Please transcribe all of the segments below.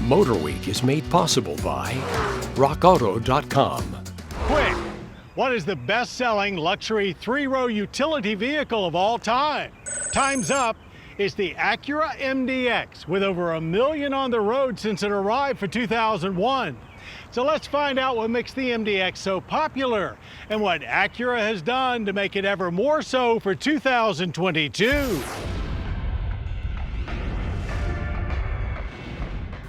MotorWeek is made possible by RockAuto.com. Quick! What is the best-selling luxury three-row utility vehicle of all time? Time's up. It's the Acura MDX, with over 1 million on the road since it arrived for 2001. So let's find out what makes the MDX so popular and what Acura has done to make it ever more so for 2022.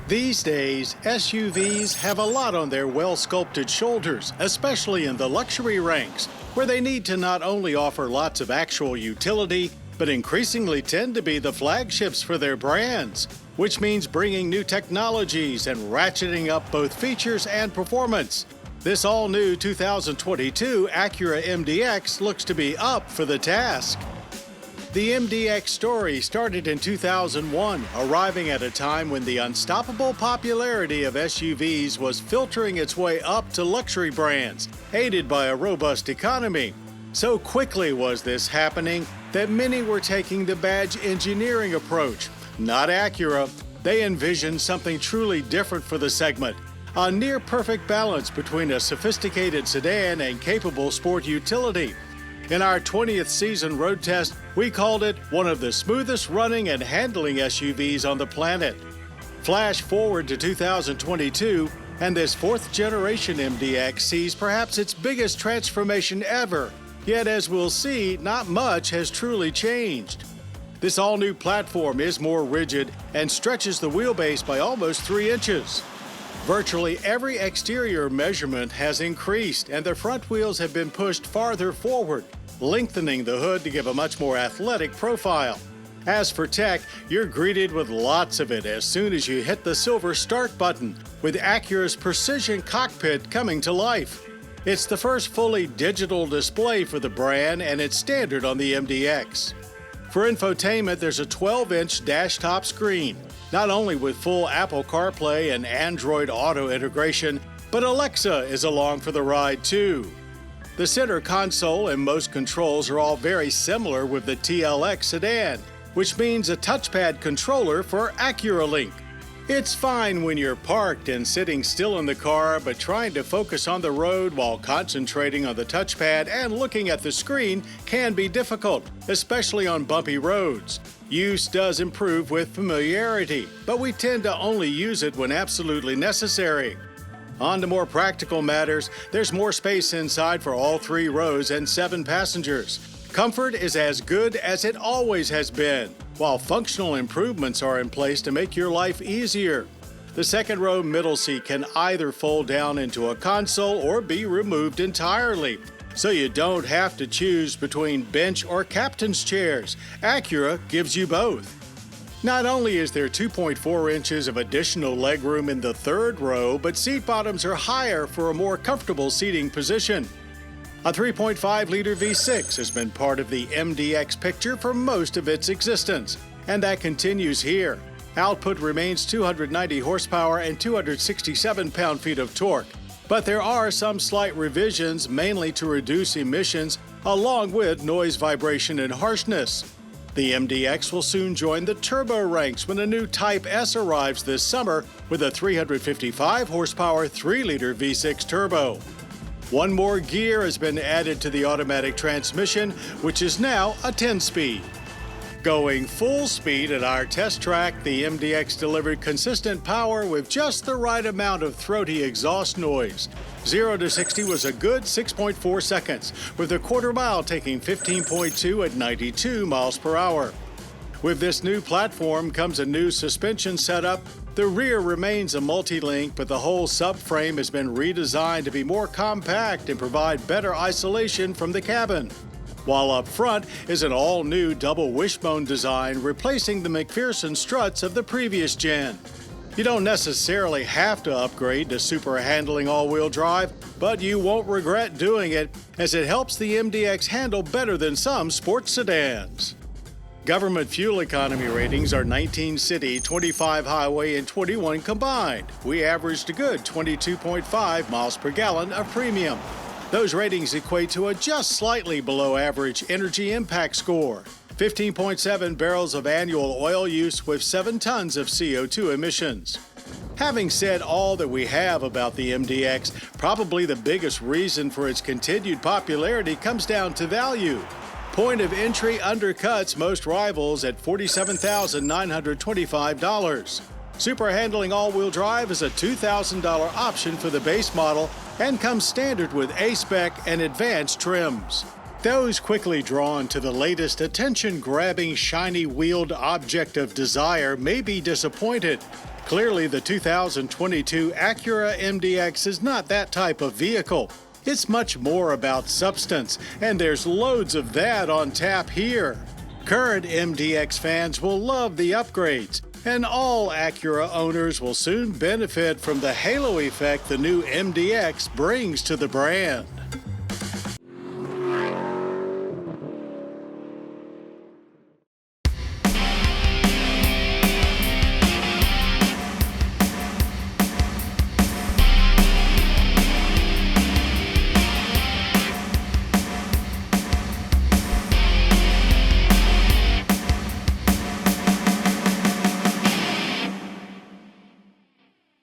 These days, SUVs have a lot on their well-sculpted shoulders, especially in the luxury ranks, where they need to not only offer lots of actual utility, but increasingly tend to be the flagships for their brands, which means bringing new technologies and ratcheting up both features and performance. This all-new 2022 Acura MDX looks to be up for the task. The MDX story started in 2001, arriving at a time when the unstoppable popularity of SUVs was filtering its way up to luxury brands, aided by a robust economy. So quickly was this happening that many were taking the badge engineering approach. Not Acura. They envisioned something truly different for the segment, a near-perfect balance between a sophisticated sedan and capable sport utility. In our 20th season road test, we called it one of the smoothest running and handling SUVs on the planet. Flash forward to 2022, and this fourth-generation MDX sees perhaps its biggest transformation ever. Yet, as we'll see, not much has truly changed. This all-new platform is more rigid and stretches the wheelbase by almost 3 inches. Virtually every exterior measurement has increased, and the front wheels have been pushed farther forward, lengthening the hood to give a much more athletic profile. As for tech, you're greeted with lots of it as soon as you hit the silver start button, with Acura's precision cockpit coming to life. It's the first fully digital display for the brand, and it's standard on the MDX. For infotainment, there's a 12-inch dash-top screen, not only with full Apple CarPlay and Android Auto integration, but Alexa is along for the ride too. The center console and most controls are all very similar with the TLX sedan, which means a touchpad controller for AcuraLink. It's fine when you're parked and sitting still in the car, but trying to focus on the road while concentrating on the touchpad and looking at the screen can be difficult, especially on bumpy roads. Use does improve with familiarity, but we tend to only use it when absolutely necessary. On to more practical matters, there's more space inside for all 3 rows and 7 passengers. Comfort is as good as it always has been, while functional improvements are in place to make your life easier. The second row middle seat can either fold down into a console or be removed entirely, so you don't have to choose between bench or captain's chairs. Acura gives you both. Not only is there 2.4 inches of additional legroom in the third row, but seat bottoms are higher for a more comfortable seating position. A 3.5-liter V6 has been part of the MDX picture for most of its existence, and that continues here. Output remains 290 horsepower and 267 pound-feet of torque, but there are some slight revisions, mainly to reduce emissions, along with noise, vibration, and harshness. The MDX will soon join the turbo ranks when a new Type S arrives this summer with a 355 horsepower 3-liter V6 turbo. One more gear has been added to the automatic transmission, which is now a 10-speed. Going full speed at our test track, the MDX delivered consistent power with just the right amount of throaty exhaust noise. 0 to 60 was a good 6.4 seconds, with a quarter mile taking 15.2 at 92 miles per hour. With this new platform comes a new suspension setup. The rear remains a multi-link, but the whole subframe has been redesigned to be more compact and provide better isolation from the cabin. While up front is an all-new double wishbone design, replacing the McPherson struts of the previous gen. You don't necessarily have to upgrade to super handling all-wheel drive, but you won't regret doing it, as it helps the MDX handle better than some sports sedans. Government fuel economy ratings are 19 city, 25 highway, and 21 combined. We averaged a good 22.5 miles per gallon of premium. Those ratings equate to a just slightly below average energy impact score. 15.7 barrels of annual oil use with 7 tons of CO2 emissions. Having said all that we have about the MDX, probably the biggest reason for its continued popularity comes down to value. Point of entry undercuts most rivals at $47,925. Super handling all-wheel drive is a $2,000 option for the base model and comes standard with A-Spec and advanced trims. Those quickly drawn to the latest attention-grabbing, shiny-wheeled object of desire may be disappointed. Clearly, the 2022 Acura MDX is not that type of vehicle. It's much more about substance, and there's loads of that on tap here. Current MDX fans will love the upgrades, and all Acura owners will soon benefit from the halo effect the new MDX brings to the brand.